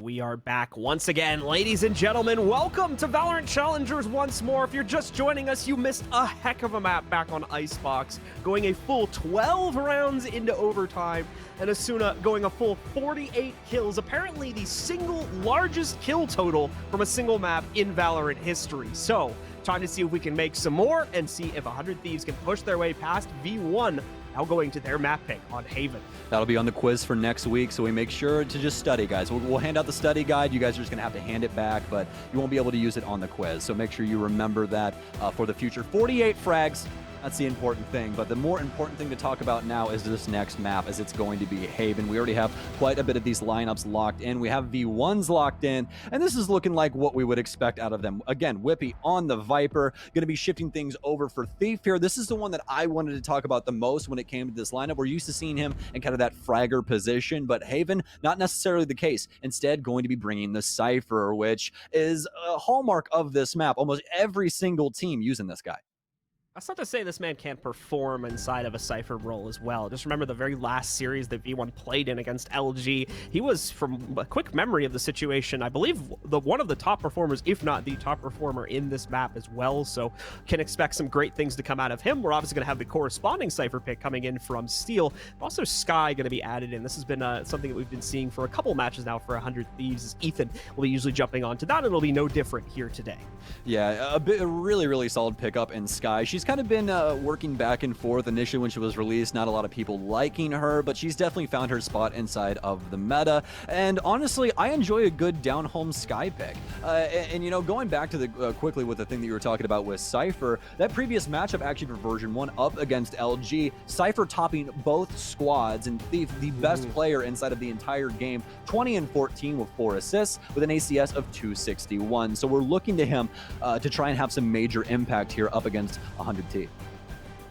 we are back once again. Ladies and gentlemen, welcome to Valorant Challengers once more. If you're just joining us, you missed a heck of a map back on Icebox, going a full 12 rounds into overtime, and Asuna going a full 48 kills, apparently the single largest kill total from a single map in Valorant history. So, time to see if we can make some more and see if 100 Thieves can push their way past V1, now going to their map pick on Haven. That'll be on the quiz for next week, so we make sure to just study, guys. We'll hand out the study guide. You guys are just going to have to hand it back, but you won't be able to use it on the quiz. So make sure you remember that for the future. 48 frags. That's the important thing, but the more important thing to talk about now is this next map, as it's going to be Haven. We already have quite a bit of these lineups locked in. We have V1s locked in, and this is looking like what we would expect out of them. Again, Whippy on the Viper, going to be shifting things over for Thief here. This is the one that I wanted to talk about the most when it came to this lineup. We're used to seeing him in kind of that fragger position, but Haven, not necessarily the case. Instead, going to be bringing the Cypher, which is a hallmark of this map. Almost every single team using this guy. That's not to say this man can't perform inside of a Cypher role as well. Just remember the very last series that V1 played in against LG. He was, from a quick memory of the situation, I believe one of the top performers, if not the top performer in this map as well. So can expect some great things to come out of him. We're obviously going to have the corresponding Cypher pick coming in from Steel. Also Sky going to be added in. This has been something that we've been seeing for a couple matches now for 100 Thieves. As Ethan will be usually jumping onto that, and it'll be no different here today. Yeah, a really solid pickup in Sky. She's kind of been working back and forth. Initially when she was released, not a lot of people liking her, but she's definitely found her spot inside of the meta. And honestly, I enjoy a good down-home Sky pick. And you know, going back to the quickly with the thing that you were talking about with Cypher, that previous matchup actually for Version 1 up against LG, Cypher topping both squads, and Thief, the best player inside of the entire game, 20 and 14 with 4 assists with an ACS of 261. So we're looking to him to try and have some major impact here up against 100T.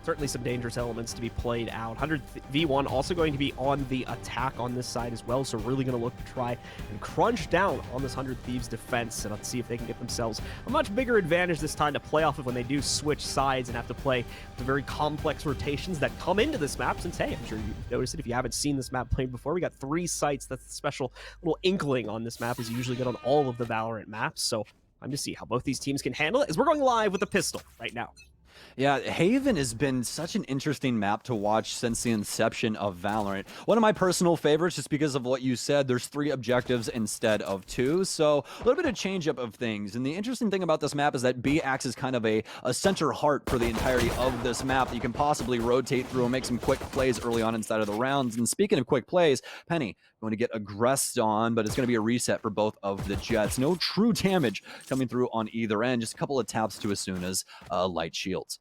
Certainly some dangerous elements to be played out. 100 V1 also going to be on the attack on this side as well, so really going to look to try and crunch down on this 100 Thieves defense, and let's see if they can get themselves a much bigger advantage this time to play off of when they do switch sides and have to play the very complex rotations that come into this map. Since, hey, I'm sure you've noticed it if you haven't seen this map played before. We got 3 sites. That's a special little inkling on this map, as you usually get on all of the Valorant maps. So time to see how both these teams can handle it, as we're going live with a pistol right now. Yeah, Haven has been such an interesting map to watch since the inception of Valorant. One of my personal favorites, just because of what you said, there's 3 objectives instead of 2, so a little bit of change up of things. And the interesting thing about this map is that B acts as kind of a center heart for the entirety of this map that you can possibly rotate through and make some quick plays early on inside of the rounds. And speaking of quick plays, Penny going to get aggressed on, but it's going to be a reset for both of the Jets. No true damage coming through on either end, just a couple of taps to Asuna's light shields.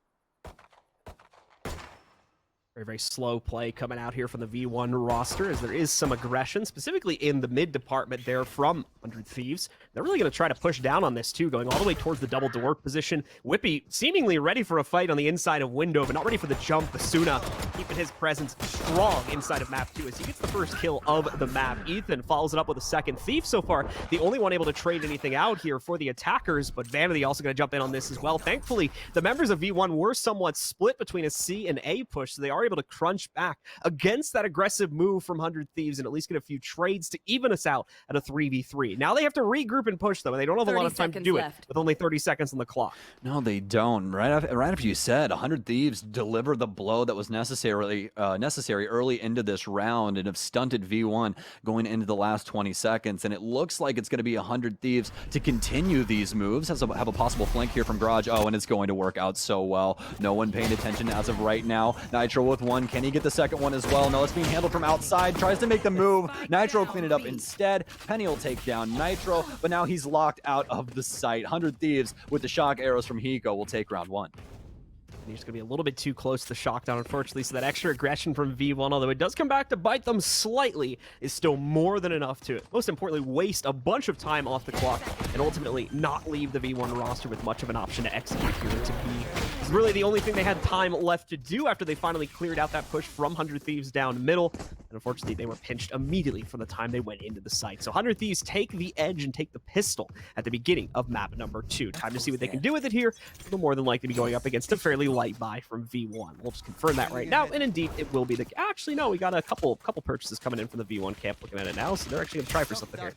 Very slow play coming out here from the V1 roster, as there is some aggression, specifically in the mid department there from 100 Thieves. They're really going to try to push down on this too, going all the way towards the double door position. Whippy seemingly ready for a fight on the inside of window, but not ready for the jump. Asuna keeping his presence strong inside of map 2 as he gets the first kill of the map. Ethan follows it up with a second. Thief so far the only one able to trade anything out here for the attackers, but Vanity also going to jump in on this as well. Thankfully, the members of V1 were somewhat split between a C and A push, so they are able to crunch back against that aggressive move from 100 Thieves and at least get a few trades to even us out at a 3v3. Now they have to regroup and push, though, and they don't have a lot of time to do it with only 30 seconds on the clock. No, they don't. Right after you said, 100 Thieves delivered the blow that was necessary early into this round and have stunted V1 going into the last 20 seconds. And it looks like it's going to be 100 Thieves to continue these moves. Have a possible flank here from Garage. Oh, and it's going to work out so well. No one paying attention as of right now. Nitro with 1. Can he get the second one as well? No, it's being handled from outside. Tries to make the move. Nitro clean it up instead. Penny will take down Nitro, but now he's locked out of the site. 100 Thieves with the shock arrows from Hiko will take round 1. And he's going to be a little bit too close to the shockdown, unfortunately, so that extra aggression from V1, although it does come back to bite them slightly, is still more than enough to, most importantly, waste a bunch of time off the clock and ultimately not leave the V1 roster with much of an option to execute here. To be It's really the only thing they had time left to do after they finally cleared out that push from 100 Thieves down middle. And unfortunately, they were pinched immediately from the time they went into the site. So 100 Thieves take the edge and take the pistol at the beginning of map number 2. Time to see what they can do with it here. They'll more than likely be going up against a fairly light buy from V1. We'll just confirm that right now. And indeed, it will be the... Actually, no, we got a couple purchases coming in from the V1 camp looking at it now. So they're actually going to try for something here.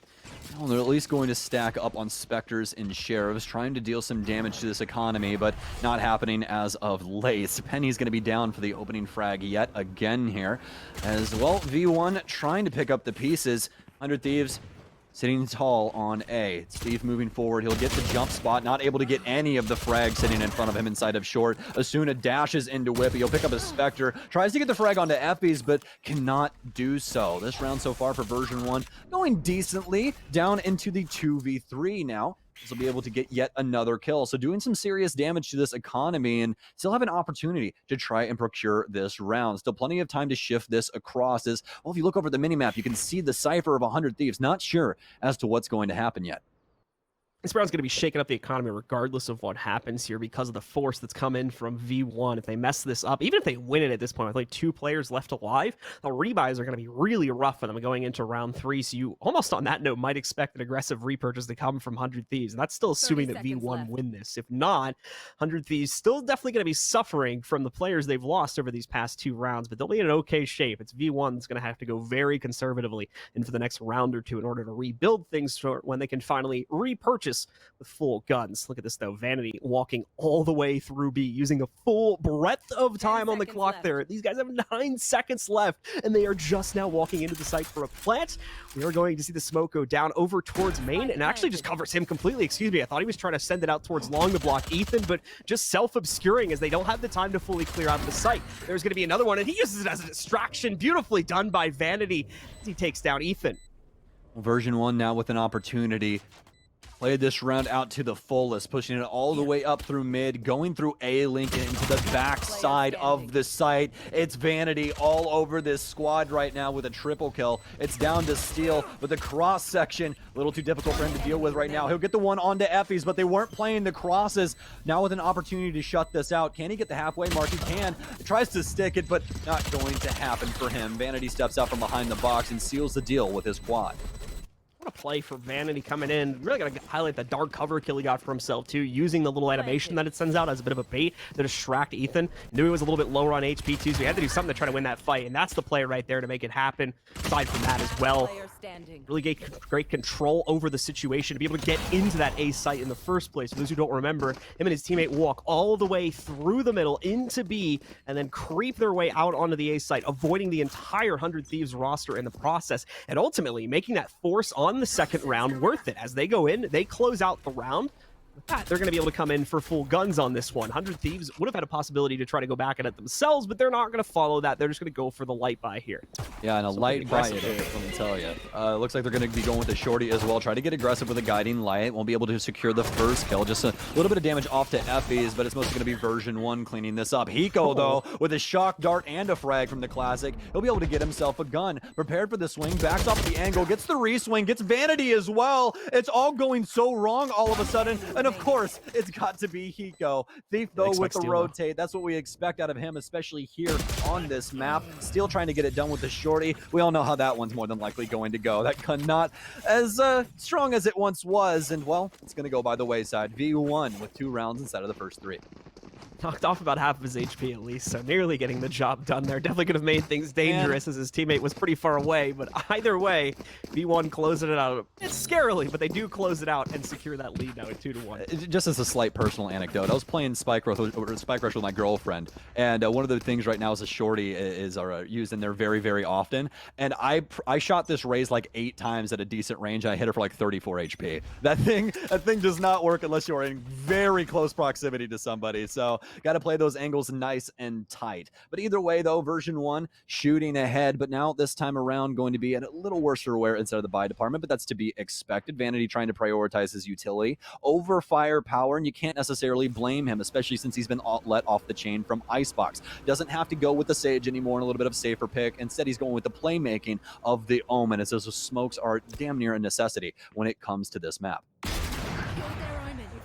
Well, they're at least going to stack up on Spectres and Sheriffs, trying to deal some damage to this economy, but not happening as of late. Penny's going to be down for the opening frag yet again here. As well, V1 trying to pick up the pieces. 100 Thieves sitting tall on A. Steve moving forward. He'll get the jump spot. Not able to get any of the frag sitting in front of him inside of short. Asuna dashes into Whippy. He'll pick up a Spectre. Tries to get the frag onto Effies, but cannot do so. This round so far for version 1 going decently. Down into the 2v3 now. This will be able to get yet another kill. So doing some serious damage to this economy and still have an opportunity to try and procure this round. Still plenty of time to shift this across. As well, if you look over the minimap, you can see the cipher of 100 Thieves. Not sure as to what's going to happen yet. This round's going to be shaking up the economy regardless of what happens here because of the force that's come in from V1. If they mess this up, even if they win it at this point with like 2 players left alive, the rebuys are going to be really rough for them going into round 3. So you almost on that note might expect an aggressive repurchase to come from 100 Thieves. And that's still assuming that V1 left. win this. If not, 100 Thieves still definitely going to be suffering from the players they've lost over these past 2 rounds, but they'll be in an okay shape. It's V1 that's going to have to go very conservatively into the next round or 2 in order to rebuild things for when they can finally repurchase with full guns. Look at this though, Vanity walking all the way through B, using the full breadth of time on the clock left. there. These guys have 9 seconds left, and they are just now walking into the site for a plant. We are going to see the smoke go down over towards main, and actually just covers him completely. Excuse me, I thought he was trying to send it out towards long to block Ethan, but just self-obscuring as they don't have the time to fully clear out the site. There's going to be another one, and he uses it as a distraction. Beautifully done by Vanity as he takes down Ethan. Version 1 now with an opportunity. Played this round out to the fullest, pushing it all the way up through mid, going through A link into the back side of the site. It's Vanity all over this squad right now with a triple kill. It's down to Steel, but the cross section, a little too difficult for him to deal with right now. He'll get the one onto Effies, but they weren't playing the crosses. Now with an opportunity to shut this out. Can he get the halfway mark? He can. Tries to stick it, but not going to happen for him. Vanity steps out from behind the box and seals the deal with his quad. What a play for Vanity coming in. Really got to highlight the dark cover kill he got for himself, too, using the little animation that it sends out as a bit of a bait to distract Ethan. Knew he was a little bit lower on HP, too, so he had to do something to try to win that fight, and that's the play right there to make it happen. Aside from that as well, really great control over the situation to be able to get into that A site in the first place. For those who don't remember, him and his teammate walk all the way through the middle into B and then creep their way out onto the A site, avoiding the entire 100 Thieves roster in the process, and ultimately making that force on the second round worth it. As they go in, they close out the round. With that, they're going to be able to come in for full guns on this one. 100 Thieves would have had a possibility to try to go back at it themselves, but they're not going to follow that. They're just going to go for the light buy here. Yeah, and a light buy it is, let me tell you. Looks like they're going to be going with the shorty as well. Try to get aggressive with a guiding light. Won't be able to secure the first kill. Just a little bit of damage off to Effies, but it's mostly going to be version 1 cleaning this up. Hiko, though, with a shock dart and a frag from the classic, he'll be able to get himself a gun. Prepared for the swing, backs off the angle, gets the re-swing, gets Vanity as well. It's all going so wrong all of a sudden, and of course, it's got to be Hiko. Thief, though, with the rotate. That's what we expect out of him, especially here on this map. Still trying to get it done with the shorty. We all know how that one's more than likely going to go. That gun not as strong as it once was, and, well, it's going to go by the wayside. V1 with 2 rounds instead of the first 3. Knocked off about half of his HP at least, so nearly getting the job done there. Definitely could have made things dangerous as his teammate was pretty far away, but either way, V1 closing it out. It's scarily, but they do close it out and secure that lead now at 2-1. Just as a slight personal anecdote, I was playing Spike Rush with my girlfriend, and one of the things right now is a shorty is used in there very, very often, and I shot this Raze like 8 times at a decent range, and I hit her for like 34 HP. That thing does not work unless you're in very close proximity to somebody, so got to play those angles nice and tight. But either way, though, version 1 shooting ahead, but now this time around going to be a little worse for wear instead of the buy department, but that's to be expected. Vanity trying to prioritize his utility over firepower, and you can't necessarily blame him, especially since he's been let off the chain from Icebox. Doesn't have to go with the Sage anymore and a little bit of safer pick. Instead, he's going with the playmaking of the Omen, as those smokes are damn near a necessity when it comes to this map.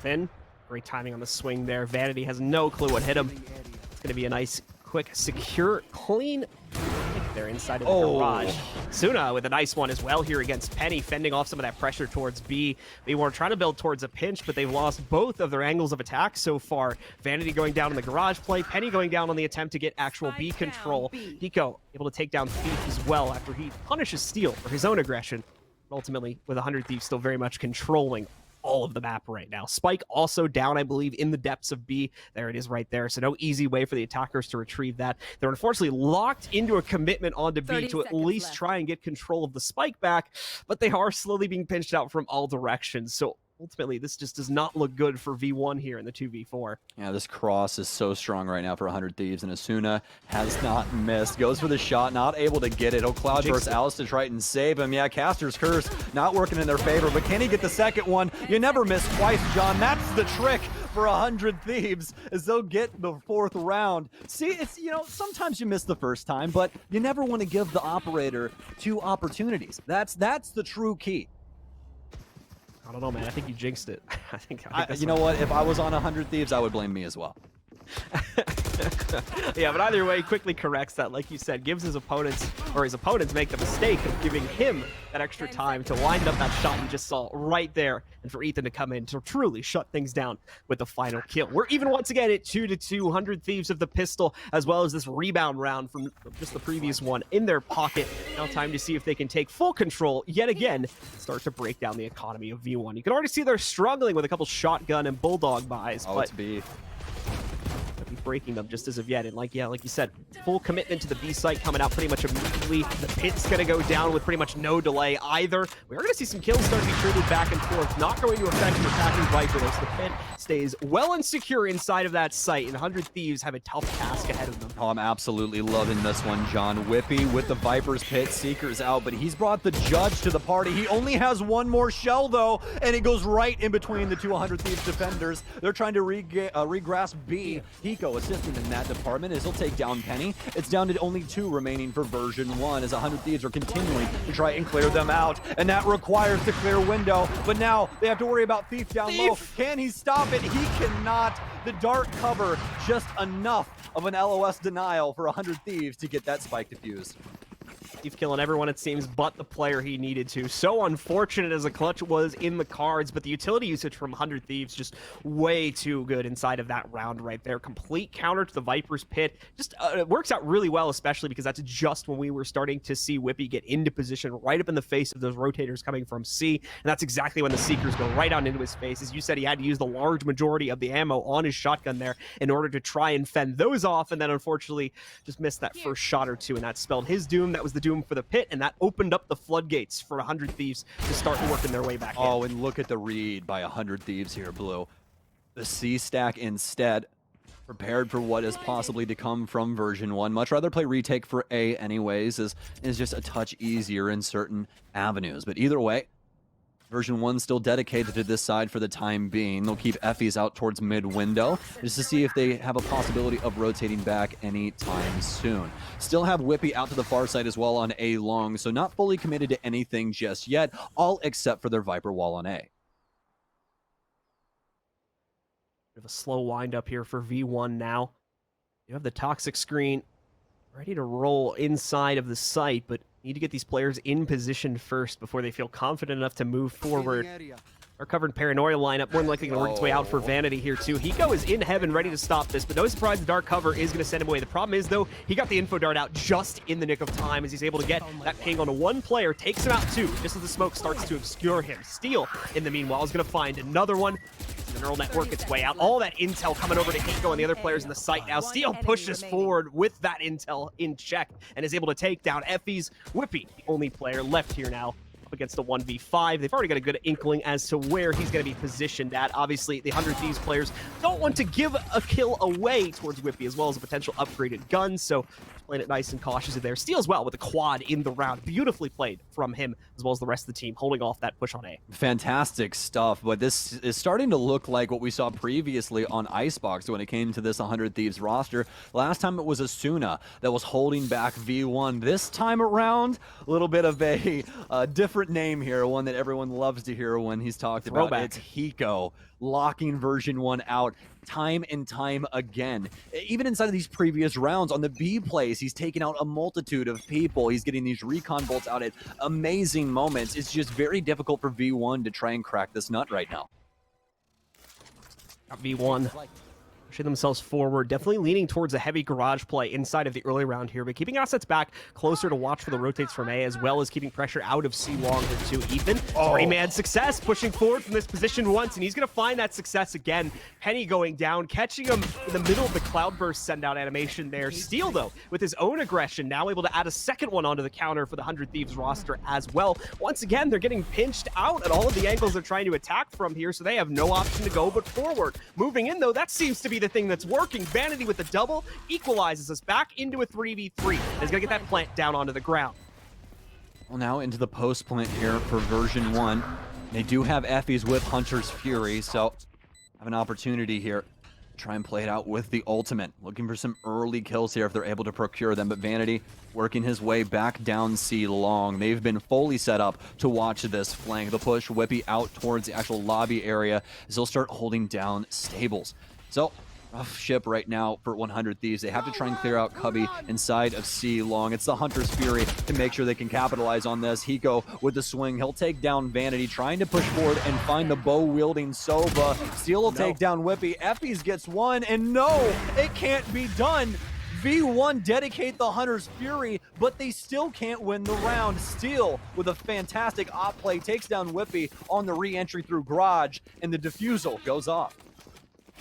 Finn, Great timing on the swing there. Vanity has no clue what hit him. It's going to be a nice, quick, secure, clean pick there inside of the garage. Suna with a nice one as well here against Penny, fending off some of that pressure towards B. They were trying to build towards a pinch, but they've lost both of their angles of attack so far. Vanity going down on the garage play, Penny going down on the attempt to get actual B control. Hiko able to take down Thief as well after he punishes Steel for his own aggression. Ultimately, with 100 Thieves still very much controlling all of the map right now. Spike also down, I believe, in the depths of B. There it is right there. So no easy way for the attackers to retrieve that. They're unfortunately locked into a commitment onto B to at least try and get control of the Spike back, but they are slowly being pinched out from all directions. So ultimately, this just does not look good for V1 here in the 2v4. Yeah, this cross is so strong right now for 100 Thieves, and Asuna has not missed. Goes for the shot, not able to get it. Cloud burst Alice to try and save him. Yeah, Caster's Curse not working in their favor, but can he get the second one? You never miss twice, John. That's the trick for 100 Thieves, as they'll get the fourth round. See, it's, you know, sometimes you miss the first time, but you never want to give the operator two opportunities. That's the true key. I don't know, man. I think you jinxed it. I think you know what? If I was on 100 Thieves, I would blame me as well. Yeah, but either way, quickly corrects that, like you said, gives his opponents make the mistake of giving him that extra time to wind up that shot you just saw right there, and for Ethan to come in to truly shut things down with the final kill. We're even once again at 2-2, 100 Thieves of the pistol, as well as this rebound round from just the previous one in their pocket. Now time to see if they can take full control yet again, start to break down the economy of V1. You can already see they're struggling with a couple shotgun and bulldog buys, but it's B. Breaking them just as of yet. And like you said, full commitment to the B site coming out pretty much immediately. The pit's gonna go down with pretty much no delay either. We're gonna see some kills start to be traded back and forth. Not going to affect the attacking Viper though, so the pit stays well and secure inside of that site, and 100 Thieves have a tough task ahead of them. Oh, I'm absolutely loving this one, John. Whippy with the Viper's pit, Seeker's out, but he's brought the Judge to the party. He only has one more shell though, and it goes right in between the two 100 Thieves defenders. They're trying to regrasp B. Hiko assisting in that department as he'll take down Penny. It's down to only 2 remaining for version 1 as 100 Thieves are continuing to try and clear them out, and that requires the clear window. But now they have to worry about Thief down low. Can he stop it? He cannot. The dark cover just enough of an LOS denial for 100 Thieves to get that spike defused. He's killing everyone, it seems, but the player he needed to. So unfortunate as a clutch was in the cards, but the utility usage from 100 Thieves just way too good inside of that round right there. Complete counter to the Viper's pit. Just it works out really well, especially because that's just when we were starting to see Whippy get into position right up in the face of those rotators coming from C, and that's exactly when the Seekers go right on into his face. As you said, he had to use the large majority of the ammo on his shotgun there in order to try and fend those off, and then unfortunately just missed that first shot or two, and that spelled his doom. That was the doom for the pit, and that opened up the floodgates for 100 Thieves to start working their way back in. Oh, and look at the read by 100 Thieves here, Blue. The C stack instead, prepared for what is possibly to come from version 1. Much rather play retake for A anyways, is just a touch easier in certain avenues. But either way, version 1 still dedicated to this side for the time being. They'll keep Effies out towards mid-window just to see if they have a possibility of rotating back anytime soon. Still have Whippy out to the far side as well on A long, so not fully committed to anything just yet, all except for their Viper wall on A. We have a slow wind up here for V1 now. You have the toxic screen ready to roll inside of the site, but need to get these players in position first before they feel confident enough to move forward. Our covered paranoia lineup more than likely going to work its way out for Vanity here too. Hiko is in heaven ready to stop this, but no surprise the dark cover is going to send him away. The problem is though, he got the info dart out just in the nick of time as he's able to get that ping on one player, takes him out 2, just as the smoke starts to obscure him. Steel, in the meanwhile, is going to find another one. The neural network its way out. All that intel coming over to Hiko and the other players in the site now. Steel pushes forward with that intel in check and is able to take down Effies. Whippy, the only player left here now up against the 1v5. They've already got a good inkling as to where he's going to be positioned at. Obviously, the 100 Thieves players don't want to give a kill away towards Whippy as well as a potential upgraded gun, so playing it nice and cautiously there. Steals well with a quad in the round. Beautifully played from him as well as the rest of the team, holding off that push on A. Fantastic stuff, but this is starting to look like what we saw previously on Icebox when it came to this 100 Thieves roster. Last time it was Asuna that was holding back V1. This time around, a little bit of a different name here, one that everyone loves to hear when he's talked about. It's Hiko locking Version1 out time and time again. Even inside of these previous rounds on the B plays, he's taken out a multitude of people. He's getting these recon bolts out at amazing moments. It's just very difficult for V1 to try and crack this nut right now. V1 pushing themselves forward, definitely leaning towards a heavy garage play inside of the early round here, but keeping assets back closer to watch for the rotates from A, as well as keeping pressure out of C long here too. Ethan, three-man success, pushing forward from this position once, and he's going to find that success again. Penny going down, catching him in the middle of the cloudburst send-out animation there. Steel, though, with his own aggression, now able to add a second one onto the counter for the 100 Thieves roster as well. Once again, they're getting pinched out at all of the angles they're trying to attack from here, so they have no option to go but forward. Moving in, though, that seems to be the thing that's working. Vanity with the double equalizes us back into a 3v3. He's gonna get that plant down onto the ground. Well, now into the post plant here for Version1. They do have Effie's with Hunter's Fury, so have an opportunity here. Try and play it out with the ultimate. Looking for some early kills here if they're able to procure them, but Vanity working his way back down C long. They've been fully set up to watch this flank. The push Whippy out towards the actual lobby area as they'll start holding down stables. So, rough ship right now for 100 Thieves. They have to try and clear out Cubby inside of C long. It's the Hunter's Fury to make sure they can capitalize on this. Hiko with the swing. He'll take down Vanity, trying to push forward and find the bow-wielding Sova. Steel will take down Whippy. Effie's gets one, and no, it can't be done. V1 dedicate the Hunter's Fury, but they still can't win the round. Steel, with a fantastic op play, takes down Whippy on the re-entry through Garage, and the defusal goes off.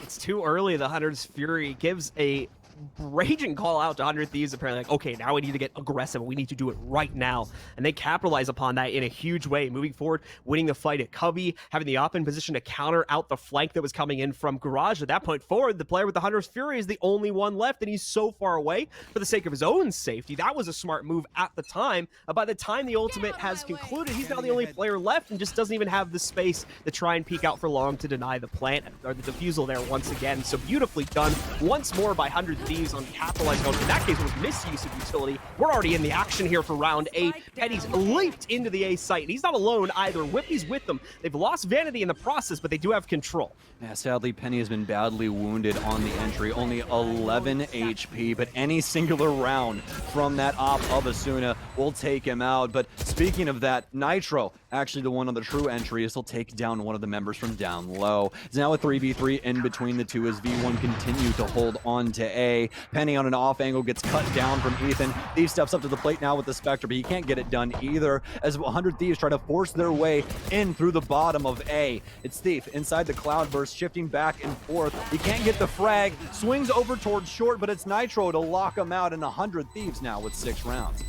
It's too early. The Hunter's Fury gives a raging call out to 100 Thieves, apparently like, okay, now we need to get aggressive. We need to do it right now. And they capitalize upon that in a huge way, moving forward, winning the fight at Cubby, having the op in position to counter out the flank that was coming in from Garage. At that point forward, the player with the Hunter's Fury is the only one left, and he's so far away for the sake of his own safety. That was a smart move at the time. By the time the ultimate has concluded, he's now the only player left and just doesn't even have the space to try and peek out for long to deny the plant, or the defusal there once again. So beautifully done once more by 100 Thieves on capitalizing on. In that case, it was misuse of utility. We're already in the action here for round 8. Penny's leaped into the A site, and he's not alone either. Whippy's with them. They've lost Vanity in the process, but they do have control. Yeah, sadly, Penny has been badly wounded on the entry. Only 11 HP, but any singular round from that op of Asuna will take him out. But speaking of that, Nitro, actually the one on the true entry, is he'll take down one of the members from down low. It's now a 3v3 in between the two as V1 continue to hold on to A. Penny on an off angle gets cut down from Ethan. Thief steps up to the plate now with the Spectre, but he can't get it done either as 100 Thieves try to force their way in through the bottom of A. It's Thief inside the Cloudburst, shifting back and forth. He can't get the frag, swings over towards short, but it's Nitro to lock him out, and 100 Thieves now with 6 rounds.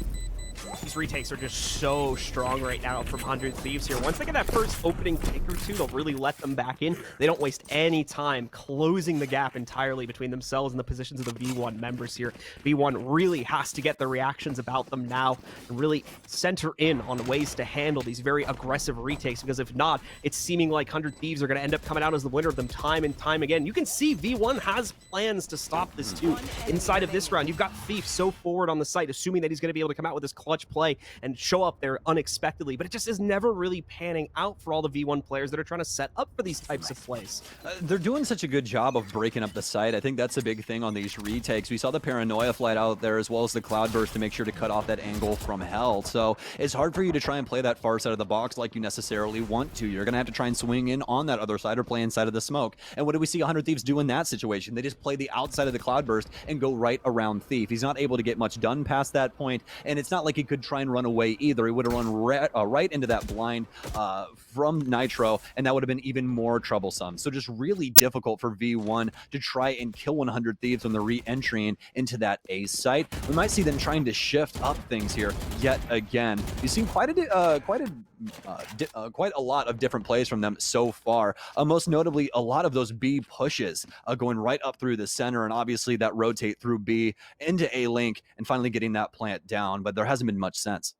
These retakes are just so strong right now from 100 Thieves here. Once they get that first opening pick or two, they'll really let them back in. They don't waste any time closing the gap entirely between themselves and the positions of the V1 members here. V1 really has to get the reactions about them now and really center in on ways to handle these very aggressive retakes, because if not, it's seeming like 100 Thieves are going to end up coming out as the winner of them time and time again. You can see V1 has plans to stop this too. Inside of this round, you've got Thief so forward on the site, assuming that he's going to be able to come out with this clutch play and show up there unexpectedly, but it just is never really panning out for all the V1 players that are trying to set up for these types of plays. They're doing such a good job of breaking up the site. I think that's a big thing on these retakes. We saw the Paranoia flight out there as well as the Cloudburst to make sure to cut off that angle from Hell. So it's hard for you to try and play that far side of the box like you necessarily want to. You're going to have to try and swing in on that other side or play inside of the smoke. And what do we see 100 Thieves do in that situation? They just play the outside of the Cloudburst and go right around Thief. He's not able to get much done past that point, and it's not like he could try and run away either. He would have run right into that blind from Nitro, and that would have been even more troublesome. So just really difficult for V1 to try and kill 100 Thieves when they're re-entering into that A site. We might see them trying to shift up things here yet again. You've seen quite a lot of different plays from them so far. Most notably, a lot of those B pushes going right up through the center, and obviously that rotate through B into A link and finally getting that plant down, but there hasn't been much sense.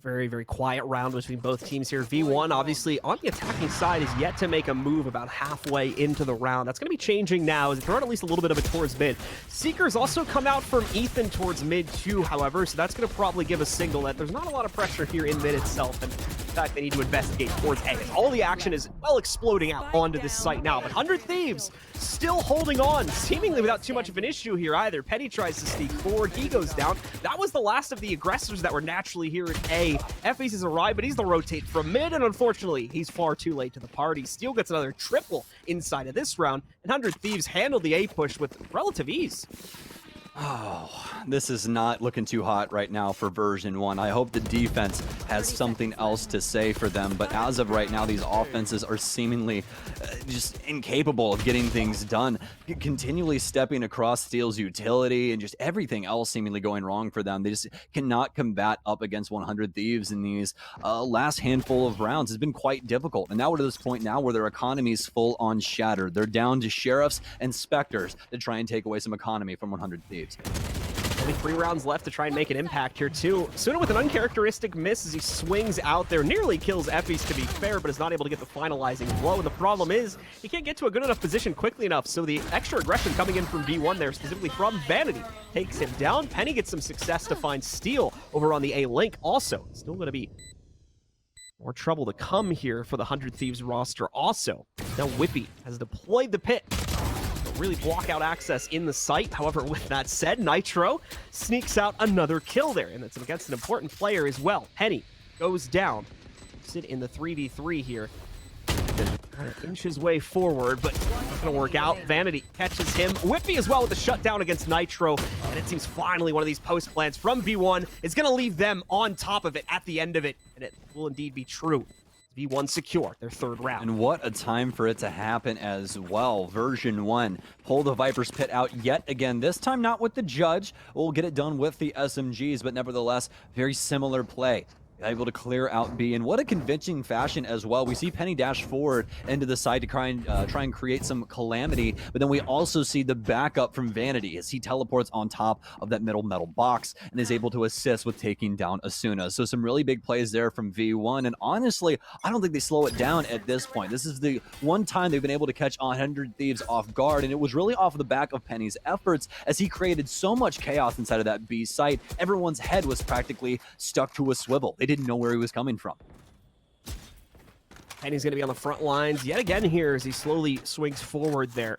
Very, very quiet round between both teams here. V1, obviously, on the attacking side, is yet to make a move about halfway into the round. That's going to be changing now as they throw out at least a little bit of it towards mid. Seekers also come out from Ethan towards mid too, however, so that's going to probably give a signal that there's not a lot of pressure here in mid itself, and fact they need to investigate towards A. All the action is, well, exploding out onto this site now, but 100 Thieves still holding on, seemingly without too much of an issue here either. Penny tries to sneak forward, he goes down. That was the last of the aggressors that were naturally here at A. Effys has arrived, but he's the rotate from mid, and unfortunately, he's far too late to the party. Steel gets another triple inside of this round, and 100 Thieves handled the A push with relative ease. Oh, this is not looking too hot right now for version 1. I hope the defense has something else to say for them, but as of right now, these offenses are seemingly just incapable of getting things done. Continually stepping across Steel's utility and just everything else seemingly going wrong for them. They just cannot combat up against 100 Thieves in these last handful of rounds. It's been quite difficult, and now we're to this point now where their economy is full on shattered. They're down to Sheriffs and Spectres to try and take away some economy from 100 Thieves. Only 3 rounds left to try and make an impact here, too. Suna with an uncharacteristic miss as he swings out there. Nearly kills Effys, to be fair, but is not able to get the finalizing blow. And the problem is, he can't get to a good enough position quickly enough, so the extra aggression coming in from V1 there, specifically from Vanity, takes him down. Penny gets some success to find Steel over on the A-Link. Also, still going to be more trouble to come here for the 100 Thieves roster. Also, now Whippy has deployed the pit. Really block out access in the site. However, with that said, Nitro sneaks out another kill there, and that's against an important player as well. Penny goes down. Sit in the 3v3 here. Kind of inch his way forward, but not going to work out. Vanity catches him. Whippy as well with the shutdown against Nitro, and it seems finally one of these post plans from V1 is going to leave them on top of it at the end of it, and it will indeed be true. V1 secure their 3rd round. And what a time for it to happen as well. Version 1 pull the Viper's Pit out yet again. This time not with the Judge. We'll get it done with the SMGs, but nevertheless, very similar play. Able to clear out B, and what a convincing fashion as well. We see Penny dash forward into the side to try and create some calamity, but then we also see the backup from Vanity as he teleports on top of that middle metal box and is able to assist with taking down Asuna. So some really big plays there from V1, and honestly, I don't think they slow it down at this point. This is the one time they've been able to catch 100 Thieves off guard, and it was really off the back of Penny's efforts as he created so much chaos inside of that B site. Everyone's head was practically stuck to a swivel. They didn't know where he was coming from. Penny's going to be on the front lines yet again here as he slowly swings forward there.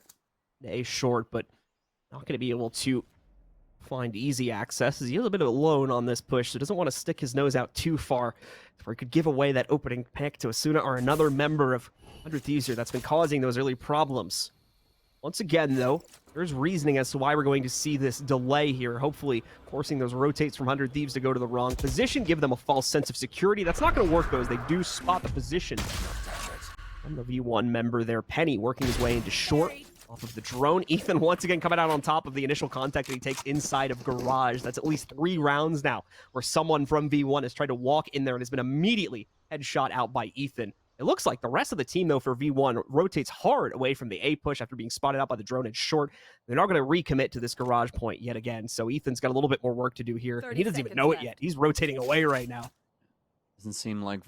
A short, but not going to be able to find easy access as he is a bit alone on this push, so doesn't want to stick his nose out too far where he could give away that opening pick to Asuna or another member of 100 Thieves here that's been causing those early problems. Once again, though, there's reasoning as to why we're going to see this delay here, hopefully forcing those rotates from 100 Thieves to go to the wrong position, give them a false sense of security. That's not going to work, though, as they do spot the position. And the V1 member there, Penny, working his way into short off of the drone. Ethan once again coming out on top of the initial contact that he takes inside of Garage. That's at least 3 rounds now where someone from V1 has tried to walk in there and has been immediately headshot out by Ethan. It looks like the rest of the team, though, for V1 rotates hard away from the A push after being spotted out by the drone in short. They're not going to recommit to this garage point yet again, so Ethan's got a little bit more work to do here, and he doesn't even know it yet. He's rotating away right now. Doesn't seem like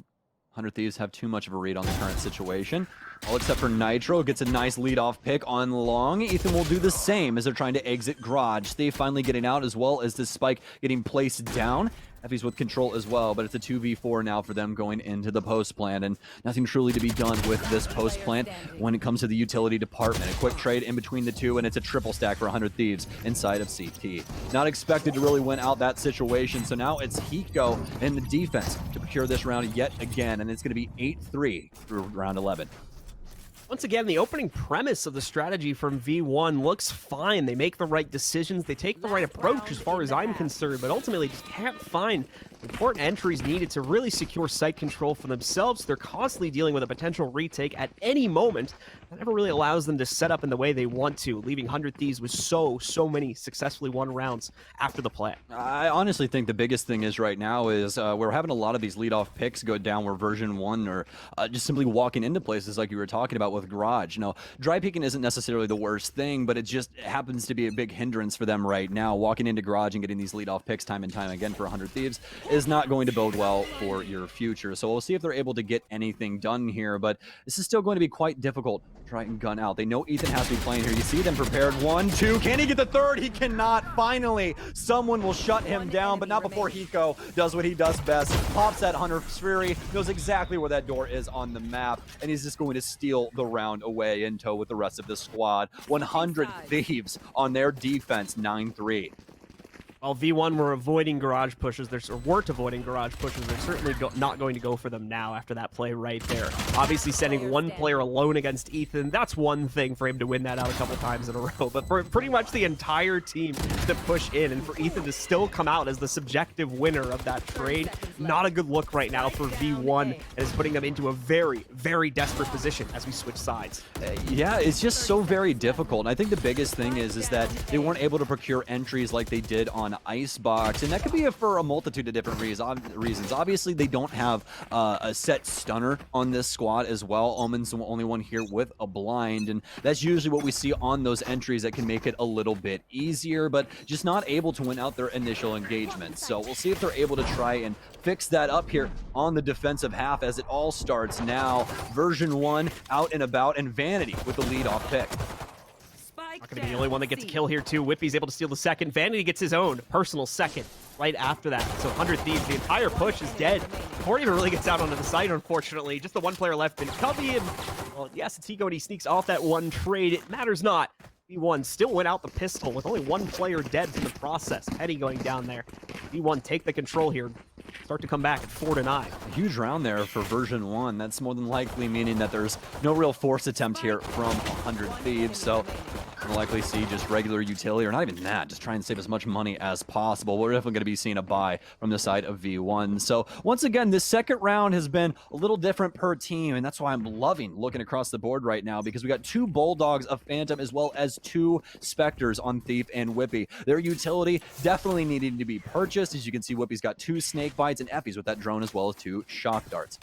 100 Thieves have too much of a read on the current situation. All except for Nitro gets a nice lead-off pick on long. Ethan will do the same as they're trying to exit Garage. Thief finally getting out as well as this spike getting placed down. Effys with control as well, but it's a 2v4 now for them going into the post plant, and nothing truly to be done with this post plant when it comes to the utility department. A quick trade in between the two, and it's a triple stack for 100 Thieves inside of CT. Not expected to really win out that situation, so now it's Hiko and the defense to procure this round yet again, and it's going to be 8-3 through round 11. Once again, the opening premise of the strategy from V1 looks fine. They make the right decisions. They take the right approach as far as I'm concerned, but ultimately just can't find important entries needed to really secure site control for themselves. They're constantly dealing with a potential retake at any moment. That never really allows them to set up in the way they want to, leaving 100 Thieves with so many successfully won rounds after the play. I honestly think the biggest thing is right now is we're having a lot of these leadoff picks go down where version 1 or just simply walking into places like you were talking about with Garage. You know, dry peeking isn't necessarily the worst thing, but it just happens to be a big hindrance for them right now. Walking into Garage and getting these leadoff picks time and time again for 100 Thieves is not going to bode well for your future. So we'll see if they're able to get anything done here, but this is still going to be quite difficult try and gun out. They know Ethan has to be playing here. You see them prepared. 1, 2. Can he get the third? He cannot. Finally, someone will shut him down, but not before Hiko does what he does best. Pops that Hunter's Fury, knows exactly where that door is on the map, and he's just going to steal the round away in tow with the rest of the squad. 100 Thieves on their defense, 9-3. While V1 were avoiding garage pushes, or weren't avoiding garage pushes, they're certainly not going to go for them now after that play right there. Obviously, sending one player alone against Ethan, that's one thing for him to win that out a couple times in a row. But for pretty much the entire team to push in and for Ethan to still come out as the subjective winner of that trade, not a good look right now for V1, and is putting them into a very, very desperate position as we switch sides. Yeah, it's just so very difficult. And I think the biggest thing is that they weren't able to procure entries like they did on Icebox, and that could be for a multitude of different reasons. Obviously, they don't have a set stunner on this squad as well. Omen's the only one here with a blind, and that's usually what we see on those entries that can make it a little bit easier, but just not able to win out their initial engagements. So we'll see if they're able to try and fix that up here on the defensive half as it all starts now. Version1 out and about, and Vanity with the lead-off pick. Not going to be the only one that gets a kill here, too. Whippy's able to steal the second. Vanity gets his own personal second right after that. So 100 Thieves, the entire push is dead. Before he even really gets out onto the site, unfortunately. Just the one player left in Cubby, and, well, yes, it's Hiko, and he sneaks off that one trade. It matters not. V1 still went out the pistol with only one player dead from the process. Petty going down there. V1 take the control here. Start to come back at 4-9. A huge round there for Version1. That's more than likely meaning that there's no real force attempt here from 100 Thieves. So we'll likely see just regular utility, or not even that, just try and save as much money as possible. We're definitely going to be seeing a buy from the side of V1. So once again, this second round has been a little different per team, and that's why I'm loving looking across the board right now, because we got 2 Bulldogs, a Phantom, as well as 2 Spectres on Thief and Whippy. Their utility definitely needing to be purchased. As you can see, Whippy's got 2 Snake Bites, and Effie's with that drone as well as 2 Shock Darts.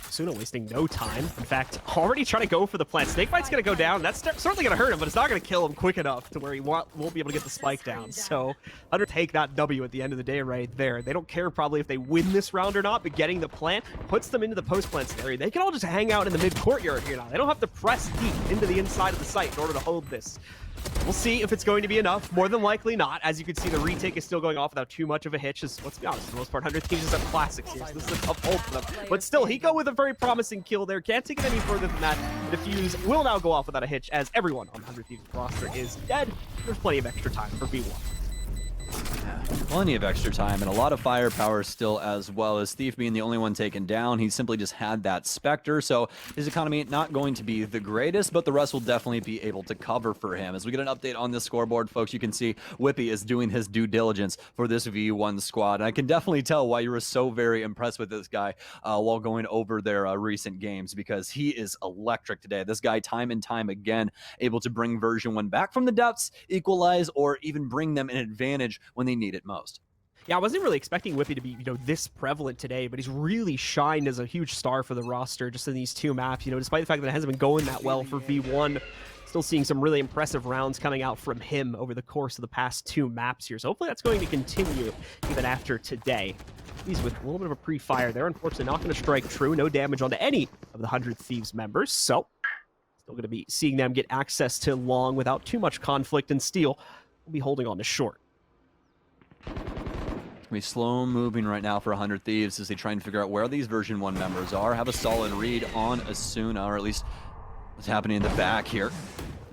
Suna wasting no time. In fact, already trying to go for the plant. Snakebite's going to go down. That's certainly going to hurt him, but it's not going to kill him quick enough to where he won't be able to get the spike down. So, take that W at the end of the day right there. They don't care probably if they win this round or not, but getting the plant puts them into the post-plant scenario. They can all just hang out in the mid-courtyard here now. They don't have to press deep into the inside of the site in order to hold this. We'll see if it's going to be enough. More than likely not. As you can see, the retake is still going off without too much of a hitch. Let's be honest, for the most part, 100 Thieves is a classics here, so this is a tough hold for them. But still, Hiko with a very promising kill there. Can't take it any further than that. The defuse will now go off without a hitch, as everyone on 100 Thieves roster is dead. There's plenty of extra time for V1. Plenty of extra time and a lot of firepower still, as well as Thief being the only one taken down. He simply just had that Spectre, so his economy not going to be the greatest, but the rest will definitely be able to cover for him. As we get an update on this scoreboard, folks, you can see Whippy is doing his due diligence for this V1 squad. And I can definitely tell why you were so very impressed with this guy while going over their recent games, because he is electric today. This guy, time and time again, able to bring Version1 back from the depths, equalize, or even bring them an advantage when they need it most. Yeah, I wasn't really expecting Whippy to be, this prevalent today, but he's really shined as a huge star for the roster just in these 2 maps. Despite the fact that it hasn't been going that well for V1, still seeing some really impressive rounds coming out from him over the course of the past 2 maps here. So hopefully that's going to continue even after today. He's with a little bit of a pre-fire there. Unfortunately, not going to strike true. No damage onto any of the 100 Thieves members. So still going to be seeing them get access to long without too much conflict, and Steel will be holding on to short. We slow moving right now for 100 Thieves as they try and figure out where these Version1 members are. Have a solid read on Asuna, or at least what's happening in the back here.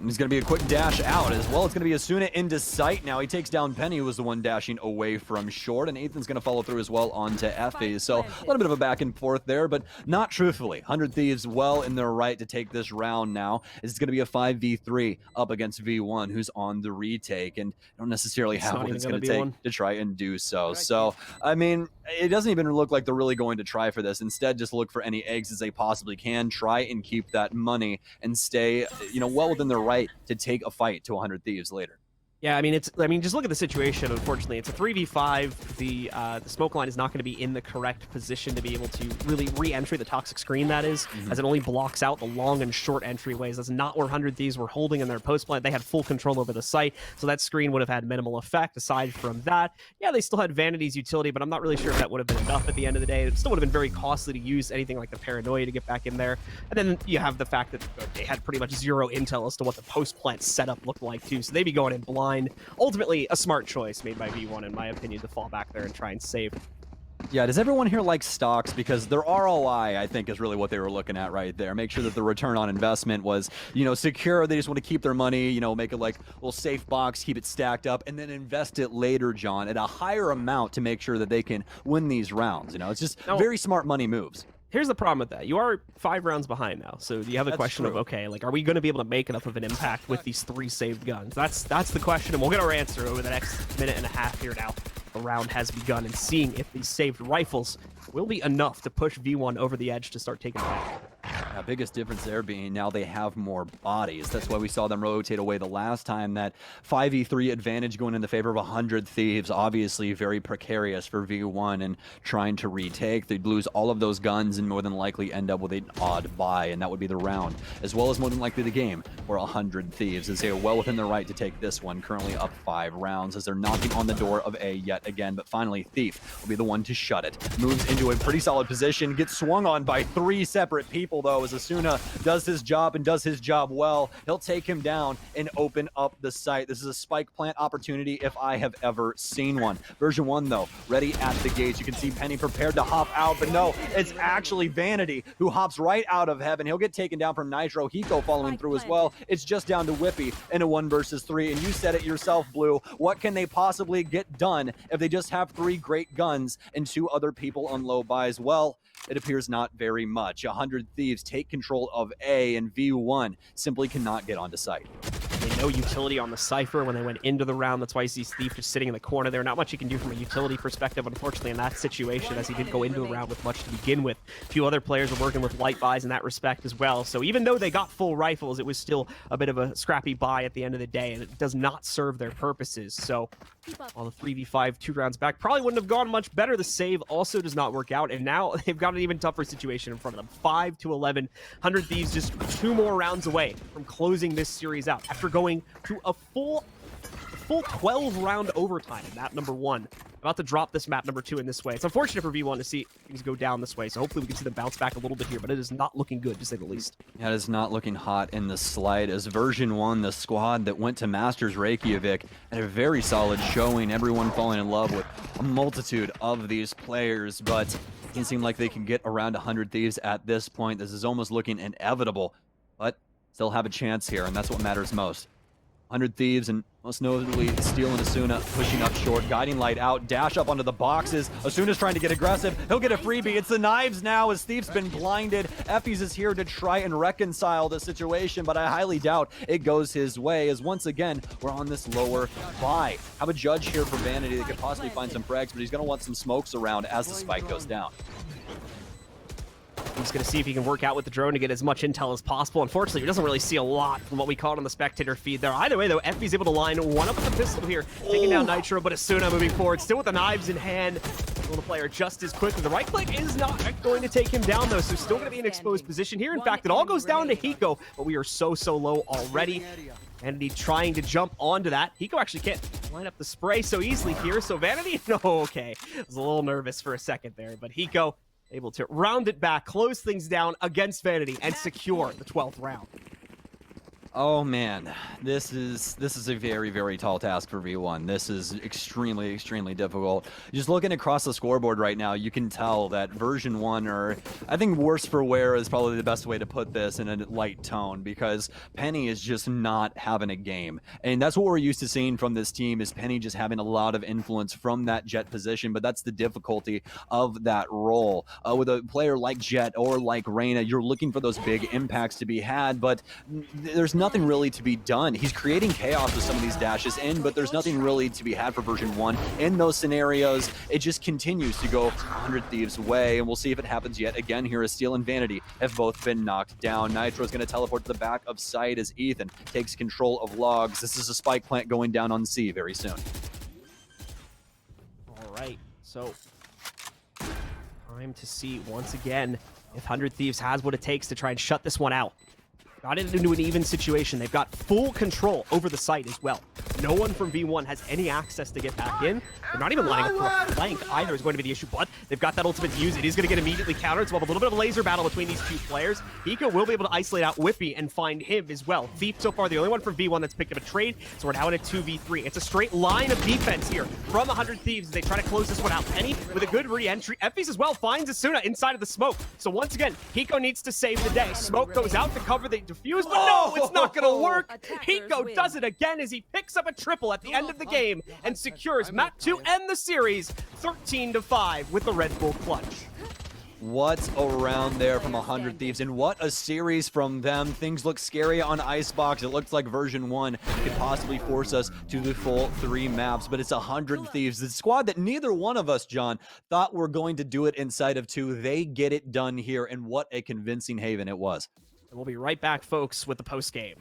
He's going to be a quick dash out as well. It's going to be Asuna into sight now. He takes down Penny, who was the one dashing away from short, and Ethan's going to follow through as well onto Effie. So a little bit of a back and forth there, but not truthfully. 100 Thieves well in their right to take this round now. It's going to be a 5v3 up against V1, who's on the retake, and don't necessarily have what it's going to take to try and do so. So, I mean, it doesn't even look like they're really going to try for this. Instead, just look for any eggs as they possibly can. Try and keep that money and stay, well within their right to take a fight to 100 Thieves later. Yeah, I mean, just look at the situation. Unfortunately, it's a 3v5. The smoke line is not going to be in the correct position to be able to really re-entry the toxic screen, that is, as it only blocks out the long and short entryways. That's not where 100 Thieves were holding in their post plant. They had full control over the site, so that screen would have had minimal effect. Aside from that, yeah, they still had Vanity's utility, but I'm not really sure if that would have been enough at the end of the day. It still would have been very costly to use anything like the Paranoia to get back in there. And then you have the fact that they had pretty much zero intel as to what the post plant setup looked like too, so they'd be going in blind. Ultimately, a smart choice made by V1, in my opinion, to fall back there and try and save. Yeah, does everyone here like stocks? Because their ROI, I think, is really what they were looking at right there. Make sure that the return on investment was, secure. They just want to keep their money, make it like a little safe box, keep it stacked up, and then invest it later, John, at a higher amount to make sure that they can win these rounds. It's just very smart money moves. Here's the problem with that. You are 5 rounds behind now, so you have the question of, okay, like, are we going to be able to make enough of an impact with these 3 saved guns? That's the question, and we'll get our answer over the next minute and a half here now. The round has begun, and seeing if these saved rifles will be enough to push V1 over the edge to start taking it back. The biggest difference there being now they have more bodies. That's why we saw them rotate away the last time. That 5v3 advantage going in the favor of 100 Thieves, obviously very precarious for V1 and trying to retake. They'd lose all of those guns and more than likely end up with an odd buy, and that would be the round, as well as more than likely the game for 100 Thieves, as they are well within their right to take this one, currently up 5 rounds as they're knocking on the door of A yet again. But finally, Thief will be the one to shut it. Moves into a pretty solid position, gets swung on by 3 separate people, though, as Asuna does his job and does his job well. He'll take him down and open up the site. This is a spike plant opportunity if I have ever seen one. Version 1, though, ready at the gates. You can see Penny prepared to hop out, but no, it's actually Vanity who hops right out of heaven. He'll get taken down from Nitro. Hiko following through as well. It's just down to Whippy in a 1 versus 3, and you said it yourself, Blue. What can they possibly get done if they just have 3 great guns and 2 other people on low buys? Well, it appears not very much. 100 Thieves take control of A, and V1 simply cannot get onto site. No utility on the Cypher when they went into the round. That's why you see Thief just sitting in the corner there. Not much he can do from a utility perspective, unfortunately, in that situation, as he did go into the round with much to begin with. A few other players are working with light buys in that respect as well. So even though they got full rifles, it was still a bit of a scrappy buy at the end of the day, and it does not serve their purposes. So on the 3v5, 2 rounds back, probably wouldn't have gone much better. The save also does not work out, and now they've got an even tougher situation in front of them. 5-11. 100 Thieves just 2 more rounds away from closing this series out after going to a full 12-round overtime in map number 1. About to drop this map number 2 in this way. It's unfortunate for V1 to see things go down this way, so hopefully we can see them bounce back a little bit here, but it is not looking good, to say the least. Yeah, it is not looking hot in the slightest. Version 1, the squad that went to Masters Reykjavik, had a very solid showing, everyone falling in love with a multitude of these players, but it doesn't seem like they can get around 100 Thieves at this point. This is almost looking inevitable, but still have a chance here, and that's what matters most. 100 Thieves, and most notably Steel and Asuna pushing up short, guiding light out, dash up onto the boxes. Asuna's trying to get aggressive. He'll get a freebie. It's the knives now as Thief's been blinded. Effies is here to try and reconcile the situation, but I highly doubt it goes his way, as once again, we're on this lower buy. Have a judge here for Vanity that could possibly find some frags, but he's going to want some smokes around as the spike goes down. He's going to see if he can work out with the drone to get as much intel as possible. Unfortunately, he doesn't really see a lot from what we caught on the spectator feed there. Either way, though, Effie's able to line one up with the pistol here, taking down Nitro, but Asuna moving forward, still with the knives in hand. Able to play her just as quickly. The right click is not going to take him down, though, so still going to be in exposed position here. In fact, it all goes down to Hiko, but we are so low already. Vanity trying to jump onto that. Hiko actually can't line up the spray so easily here, so Vanity, no, okay. I was a little nervous for a second there, but Hiko able to round it back, close things down against Vanity, and secure the 12th round. Oh man, this is a very tall task for V1. This is extremely difficult. Just looking across the scoreboard right now, you can tell that Version 1, or I think worse for wear is probably the best way to put this in a light tone, because Penny is just not having a game. And that's what we're used to seeing from this team, is Penny just having a lot of influence from that Jet position, but that's the difficulty of that role. With a player like Jet or like Reyna, you're looking for those big impacts to be had, but there's nothing really to be done. He's creating chaos with some of these dashes in, but there's nothing really to be had for Version1 in those scenarios. It just continues to go 100 Thieves' way, and we'll see if it happens yet again here as Steel and Vanity have both been knocked down. Nitro's going to teleport to the back of site as Ethan takes control of logs. This is a spike plant going down on C very soon. All right, so time to see once again if 100 Thieves has what it takes to try and shut this one out. Got it into an even situation. They've got full control over the site as well. No one from V1 has any access to get back in. They're not even lining up for a flank either is going to be the issue, but they've got that ultimate to use. It is going to get immediately countered, so we'll have a little bit of a laser battle between these two players. Hiko will be able to isolate out Whippy and find him as well. Thief so far the only one from V1 that's picked up a trade, so we're now in a 2v3. It's a straight line of defense here from 100 Thieves as they try to close this one out. Penny with a good re-entry. Effys as well finds Asuna inside of the smoke. So once again, Hiko needs to save the day. Smoke goes out to cover the defuse, but no, it's not going to work. Hiko does it again as he picks up a triple at the end of the game and secures map 2 and the series 13-5 with the Red Bull clutch. What's around there from 100 Thieves, and what a series from them. Things look scary on Icebox. It looks like Version1 could possibly force us to the full 3 maps, but it's 100 Thieves, the squad that neither one of us, John, thought were going to do it inside of 2. They get it done here, and what a convincing haven it was. And we'll be right back, folks, with the post-game.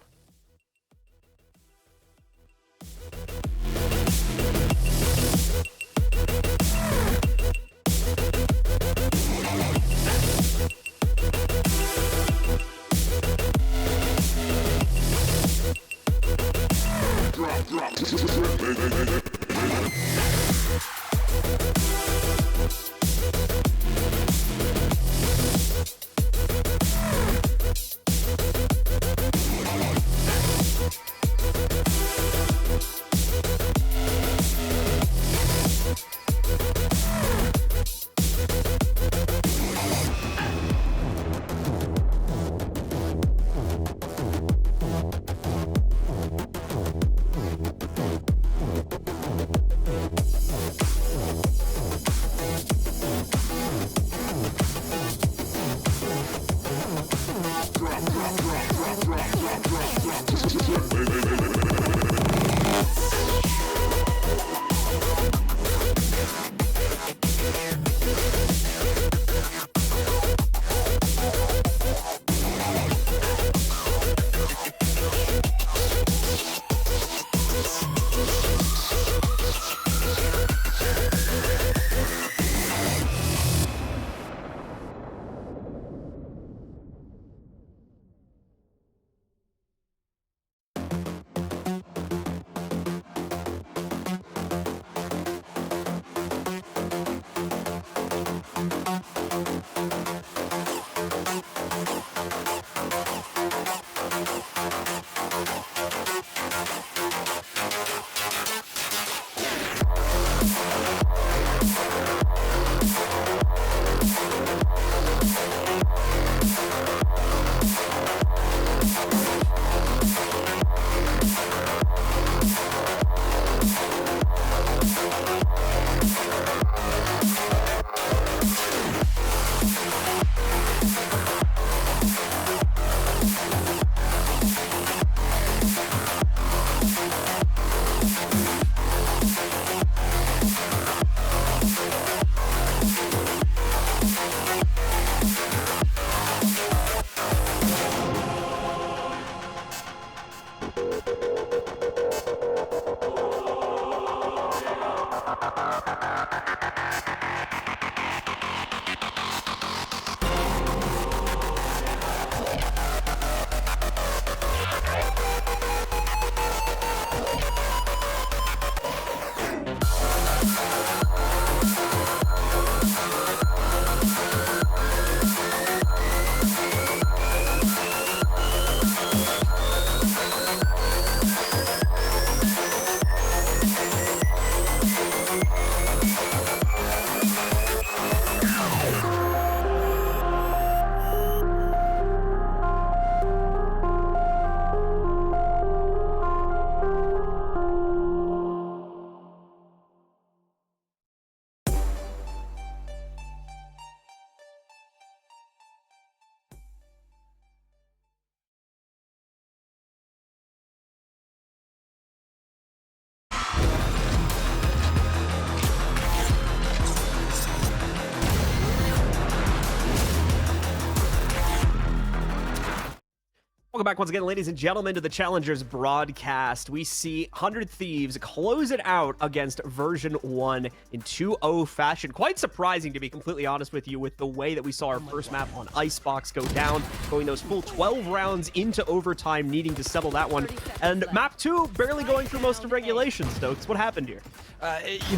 Welcome back once again, ladies and gentlemen, to the Challengers broadcast. We see 100 Thieves close it out against Version1 in 2-0 fashion. Quite surprising, to be completely honest with you, with the way that we saw our first map on Icebox go down, going those full 12 rounds into overtime, needing to settle that one. And map 2 barely going through most of regulation, Stokes. What happened here?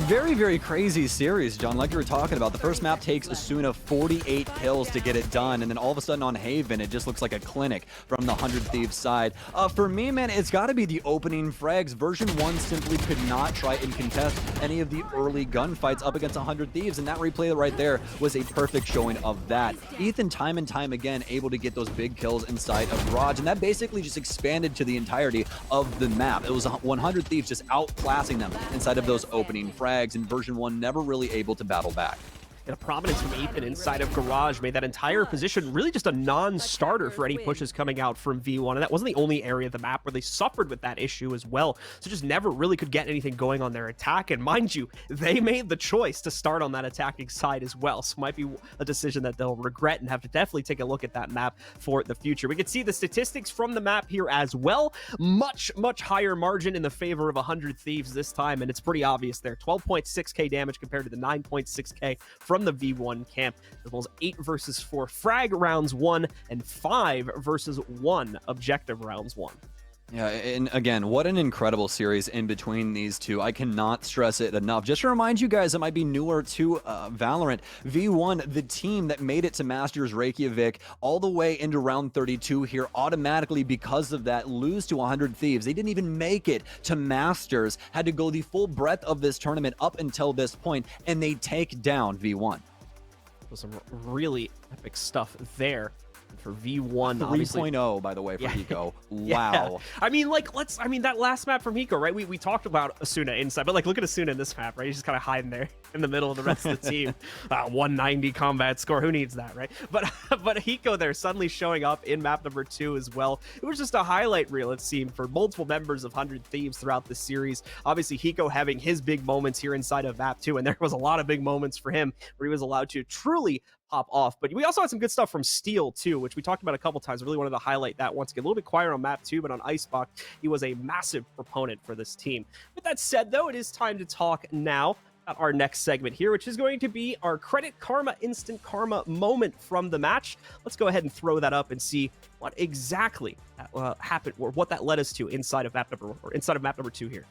Very, very crazy series, John. Like you were talking about, the first map takes Asuna 48 kills to get it done, and then all of a sudden on Haven, it just looks like a clinic from the 100 Thieves side. For me, man, it's got to be the opening frags. Version1 simply could not try and contest any of the early gunfights up against 100 Thieves, and that replay right there was a perfect showing of that. Ethan, time and time again, able to get those big kills inside of Garage, and that basically just expanded to the entirety of the map. It was 100 Thieves just outclassing them inside of those opening frags, and Version1 never really able to battle back. And a prominence from Ethan inside of Garage made that entire position really just a non-starter for any pushes coming out from V1. And that wasn't the only area of the map where they suffered with that issue as well. So just never really could get anything going on their attack. And mind you, they made the choice to start on that attacking side as well. So might be a decision that they'll regret and have to definitely take a look at that map for the future. We can see the statistics from the map here as well. Much higher margin in the favor of 100 Thieves this time. And it's pretty obvious there. 12.6k damage compared to the 9.6k from the V1 camp, as well as 8 versus 4 frag rounds 1 and 5 versus 1 objective rounds 1. Yeah, and again, what an incredible series in between these two. I cannot stress it enough. Just to remind you guys that might be newer to Valorant, V1, the team that made it to Masters Reykjavik all the way into round 32 here, automatically because of that lose to 100 Thieves. They didn't even make it to Masters, had to go the full breadth of this tournament up until this point, and they take down V1. Some really epic stuff there for V1. 3.0, by the way, for Hiko. Wow. Yeah. I mean, like, that last map from Hiko, right? We talked about Asuna inside, but like, look at Asuna in this map, right? He's just kind of hiding there in the middle of the rest of the team. 190 combat score. Who needs that, right? But Hiko there suddenly showing up in map number 2 as well. It was just a highlight reel, it seemed, for multiple members of 100 Thieves throughout the series. Obviously, Hiko having his big moments here inside of map 2, and there was a lot of big moments for him where he was allowed to truly pop off. But we also had some good stuff from Steel too, which we talked about a couple times. I really wanted to highlight that once again. A little bit quieter on map 2, but on Icebox, he was a massive proponent for this team. With that said, though, it is time to talk now about our next segment here, which is going to be our credit karma, instant karma moment from the match. Let's go ahead and throw that up and see what exactly happened, or what that led us to inside of map number 2 here.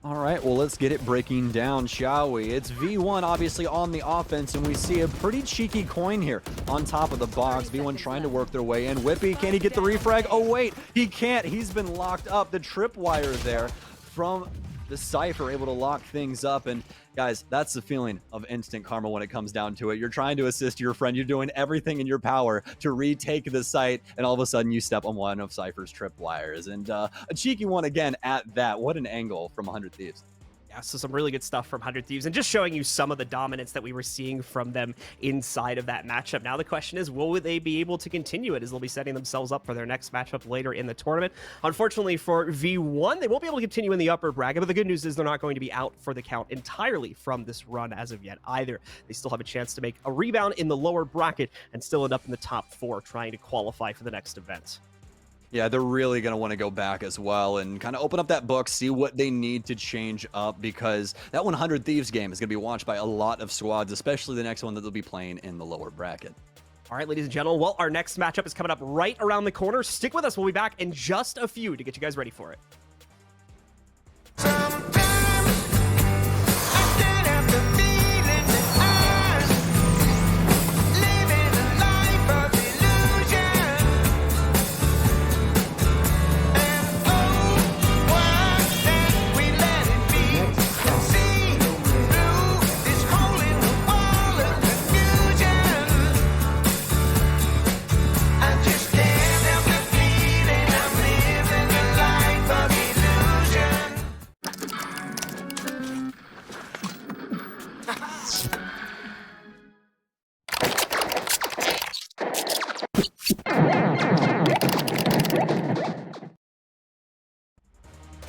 All right, well, let's get it breaking down, shall we? It's V1 obviously on the offense, and we see a pretty cheeky coin here on top of the box. V1 trying to work their way in. Whippy, can he get the refrag? Oh, wait, he can't. He's been locked up. The tripwire there from the Cypher able to lock things up. And guys, that's the feeling of instant karma when it comes down to it. You're trying to assist your friend. You're doing everything in your power to retake the site, and all of a sudden you step on one of Cypher's tripwires. And a cheeky one again at that. What an angle from 100 Thieves. Yeah, so some really good stuff from 100 Thieves, and just showing you some of the dominance that we were seeing from them inside of that matchup. Now the question is, will they be able to continue it, as they'll be setting themselves up for their next matchup later in the tournament? Unfortunately for V1, they won't be able to continue in the upper bracket, but the good news is they're not going to be out for the count entirely from this run as of yet either. They still have a chance to make a rebound in the lower bracket and still end up in the top 4 trying to qualify for the next event. Yeah, they're really going to want to go back as well and kind of open up that book, see what they need to change up, because that 100 Thieves game is going to be watched by a lot of squads, especially the next one that they'll be playing in the lower bracket. All right, ladies and gentlemen, well, our next matchup is coming up right around the corner. Stick with us. We'll be back in just a few to get you guys ready for it.